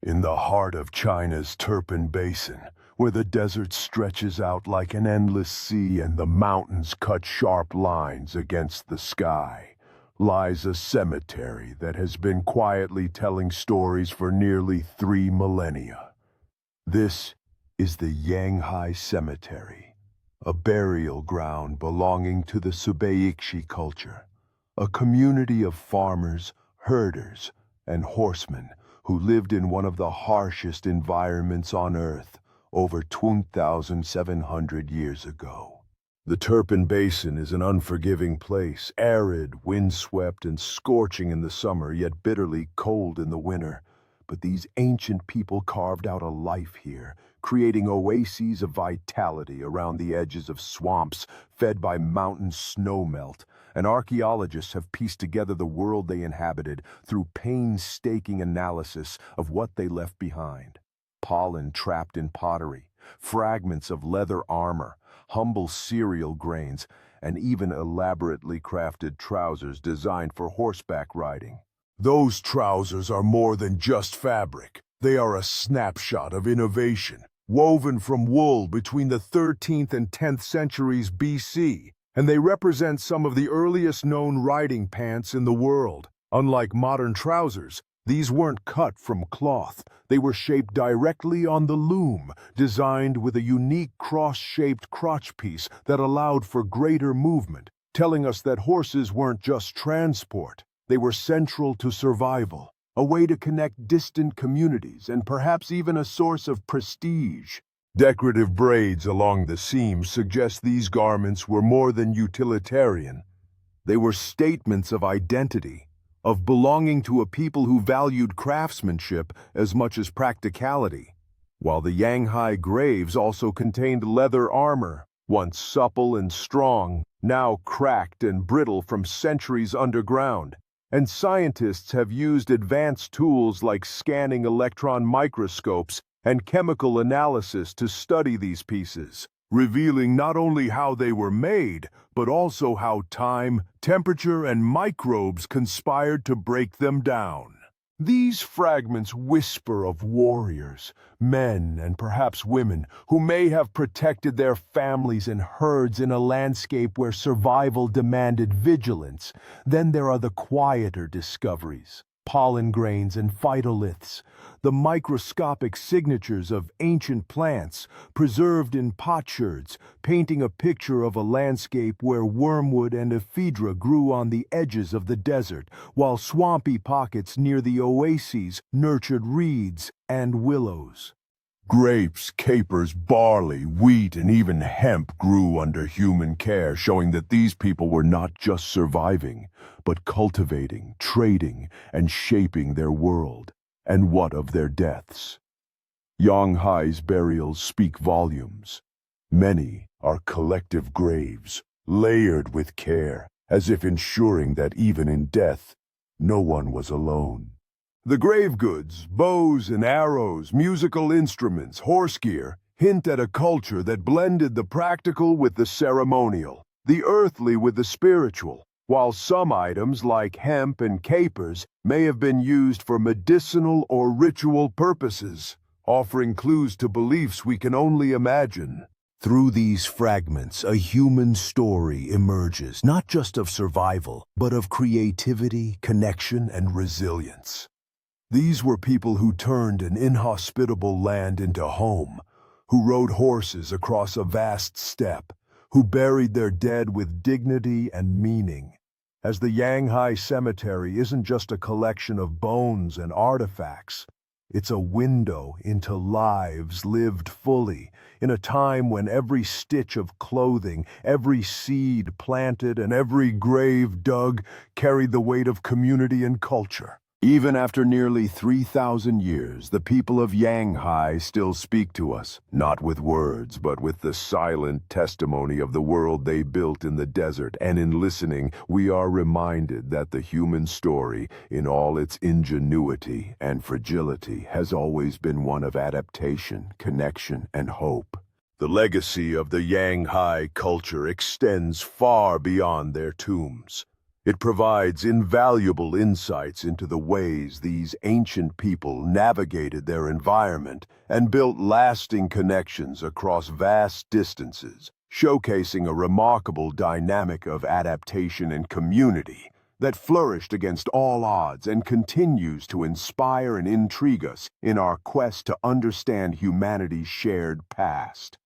In the heart of China's Turpan Basin, where the desert stretches out like an endless sea and the mountains cut sharp lines against the sky, lies a cemetery that has been quietly telling stories for nearly 3 millennia. This is the Yanghai Cemetery, a burial ground belonging to the Subeixi culture, a community of farmers, herders, and horsemen who lived in one of the harshest environments on Earth over 2,700 years ago. The Turpan Basin is an unforgiving place, arid, windswept, and scorching in the summer, yet bitterly cold in the winter. But these ancient people carved out a life here, creating oases of vitality around the edges of swamps fed by mountain snowmelt, and archaeologists have pieced together the world they inhabited through painstaking analysis of what they left behind. Pollen trapped in pottery, fragments of leather armor, humble cereal grains, and even elaborately crafted trousers designed for horseback riding. Those trousers are more than just fabric. They are a snapshot of innovation, woven from wool between the 13th and 10th centuries BC, and they represent some of the earliest known riding pants in the world. Unlike modern trousers, these weren't cut from cloth. They were shaped directly on the loom, designed with a unique cross-shaped crotchpiece that allowed for greater movement, telling us that horses weren't just transport. They were central to survival, a way to connect distant communities, and perhaps even a source of prestige. Decorative braids along the seams suggest these garments were more than utilitarian. They were statements of identity, of belonging to a people who valued craftsmanship as much as practicality. While the Yanghai graves also contained leather armor, once supple and strong, now cracked and brittle from centuries underground. And scientists have used advanced tools like scanning electron microscopes and chemical analysis to study these pieces, revealing not only how they were made, but also how time, temperature, and microbes conspired to break them down. These fragments whisper of warriors, men and perhaps women, who may have protected their families and herds in a landscape where survival demanded vigilance. Then there are the quieter discoveries, pollen grains and phytoliths, the microscopic signatures of ancient plants preserved in potsherds, painting a picture of a landscape where wormwood and ephedra grew on the edges of the desert, while swampy pockets near the oases nurtured reeds and willows. Grapes, capers, barley, wheat, and even hemp grew under human care, showing that these people were not just surviving, but cultivating, trading, and shaping their world. And what of their deaths? Yanghai's burials speak volumes. Many are collective graves, layered with care, as if ensuring that even in death, no one was alone. The grave goods, bows and arrows, musical instruments, horse gear, hint at a culture that blended the practical with the ceremonial, the earthly with the spiritual, while some items like hemp and capers may have been used for medicinal or ritual purposes, offering clues to beliefs we can only imagine. Through these fragments, a human story emerges, not just of survival, but of creativity, connection, and resilience. These were people who turned an inhospitable land into home, who rode horses across a vast steppe, who buried their dead with dignity and meaning. As the Yanghai Cemetery isn't just a collection of bones and artifacts, it's a window into lives lived fully, in a time when every stitch of clothing, every seed planted, and every grave dug carried the weight of community and culture. Even after nearly 3,000 years, the people of Yanghai still speak to us, not with words, but with the silent testimony of the world they built in the desert. And in listening, we are reminded that the human story, in all its ingenuity and fragility, has always been one of adaptation, connection, and hope. The legacy of the Yanghai culture extends far beyond their tombs. It provides invaluable insights into the ways these ancient people navigated their environment and built lasting connections across vast distances, showcasing a remarkable dynamic of adaptation and community that flourished against all odds and continues to inspire and intrigue us in our quest to understand humanity's shared past.